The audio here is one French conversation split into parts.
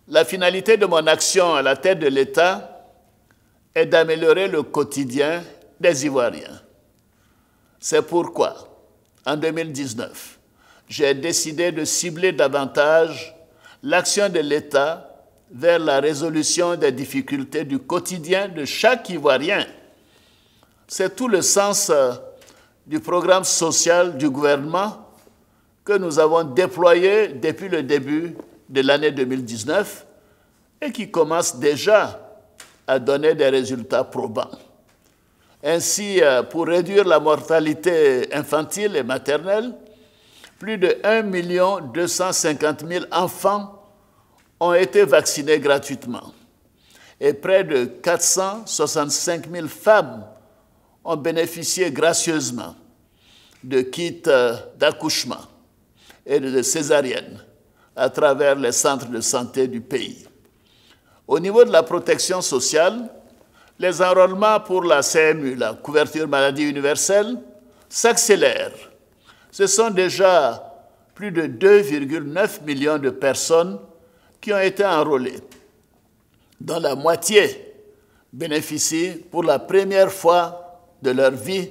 La finalité de mon action à la tête de l'État est d'améliorer le quotidien des Ivoiriens. C'est pourquoi, en 2019, j'ai décidé de cibler davantage l'action de l'État vers la résolution des difficultés du quotidien de chaque Ivoirien. C'est tout le sens du programme social du gouvernement que nous avons déployé depuis le début de l'année 2019 et qui commence déjà à donner des résultats probants. Ainsi, pour réduire la mortalité infantile et maternelle, plus de 1 250 000 enfants ont été vaccinés gratuitement et près de 465 000 femmes ont bénéficié gracieusement de kits d'accouchement et de césariennes à travers les centres de santé du pays. Au niveau de la protection sociale, les enrôlements pour la CMU, la couverture maladie universelle, s'accélèrent. Ce sont déjà plus de 2,9 millions de personnes qui ont été enrôlées, dont la moitié bénéficient pour la première fois de leur vie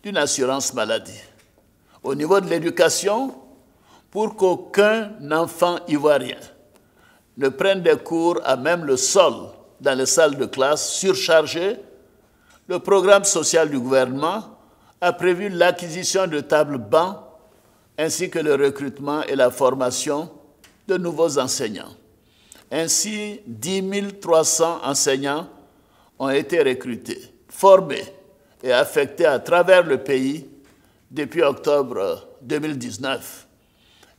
d'une assurance maladie. Au niveau de l'éducation, pour qu'aucun enfant ivoirien ne prenne des cours à même le sol dans les salles de classe surchargées, le programme social du gouvernement a prévu l'acquisition de tables-bancs ainsi que le recrutement et la formation de nouveaux enseignants. Ainsi, 10 300 enseignants ont été recrutés, formés et affectés à travers le pays depuis octobre 2019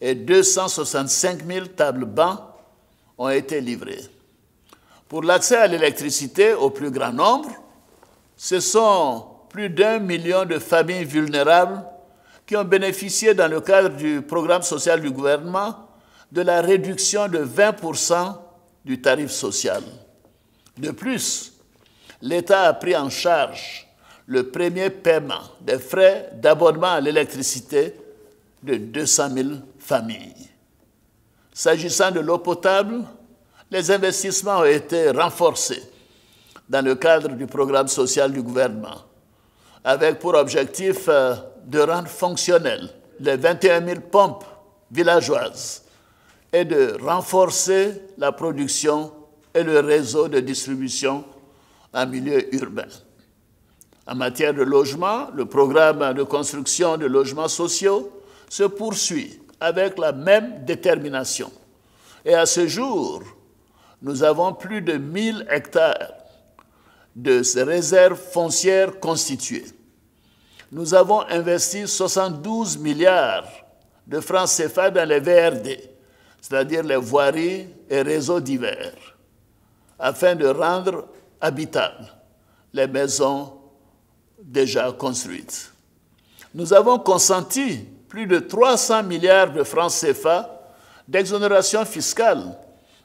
et 265 000 tables-bancs ont été livrés. Pour l'accès à l'électricité au plus grand nombre, ce sont plus d'1 million de familles vulnérables qui ont bénéficié dans le cadre du programme social du gouvernement de la réduction de 20% du tarif social. De plus, l'État a pris en charge le premier paiement des frais d'abonnement à l'électricité de 200 000 familles. S'agissant de l'eau potable, les investissements ont été renforcés dans le cadre du programme social du gouvernement, avec pour objectif de rendre fonctionnelles les 21 000 pompes villageoises et de renforcer la production et le réseau de distribution en milieu urbain. En matière de logement, le programme de construction de logements sociaux se poursuit avec la même détermination. Et à ce jour, nous avons plus de 1000 hectares de ces réserves foncières constituées. Nous avons investi 72 milliards de francs CFA dans les VRD, c'est-à-dire les voiries et réseaux divers, afin de rendre habitables les maisons déjà construites. Nous avons consenti plus de 300 milliards de francs CFA d'exonération fiscale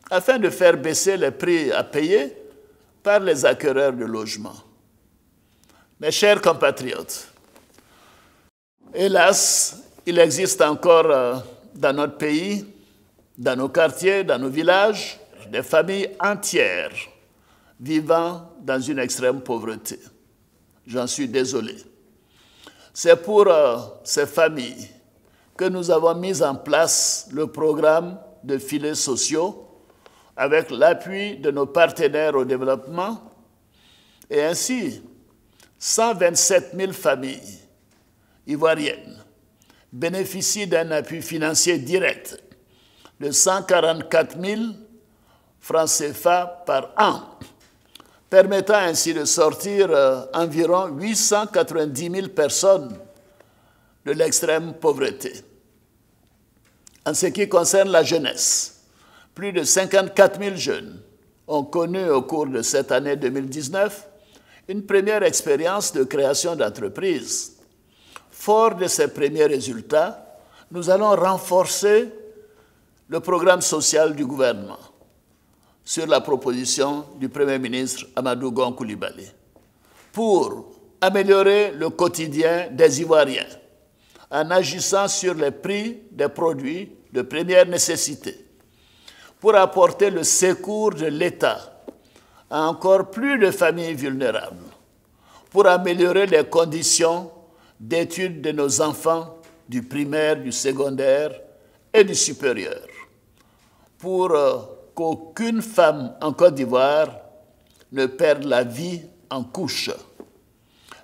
afin de faire baisser les prix à payer par les acquéreurs de logements. Mes chers compatriotes, hélas, il existe encore dans notre pays, dans nos quartiers, dans nos villages, des familles entières vivant dans une extrême pauvreté. J'en suis désolé. C'est pour ces familles que nous avons mis en place le programme de filets sociaux avec l'appui de nos partenaires au développement. Et ainsi, 127 000 familles ivoiriennes bénéficient d'un appui financier direct de 144 000 francs CFA par an, permettant ainsi de sortir environ 890 000 personnes de l'extrême pauvreté. En ce qui concerne la jeunesse, plus de 54 000 jeunes ont connu au cours de cette année 2019 une première expérience de création d'entreprise. Fort de ces premiers résultats, nous allons renforcer le programme social du gouvernement sur la proposition du Premier ministre Amadou Gon Coulibaly pour améliorer le quotidien des Ivoiriens en agissant sur les prix des produits de première nécessité, pour apporter le secours de l'État à encore plus de familles vulnérables, pour améliorer les conditions d'études de nos enfants du primaire, du secondaire et du supérieur, pour qu'aucune femme en Côte d'Ivoire ne perde la vie en couche.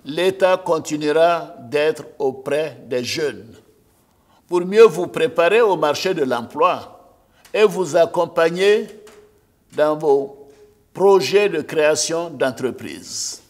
L'État continuera d'être auprès des jeunes pour mieux vous préparer au marché de l'emploi et vous accompagner dans vos projets de création d'entreprise.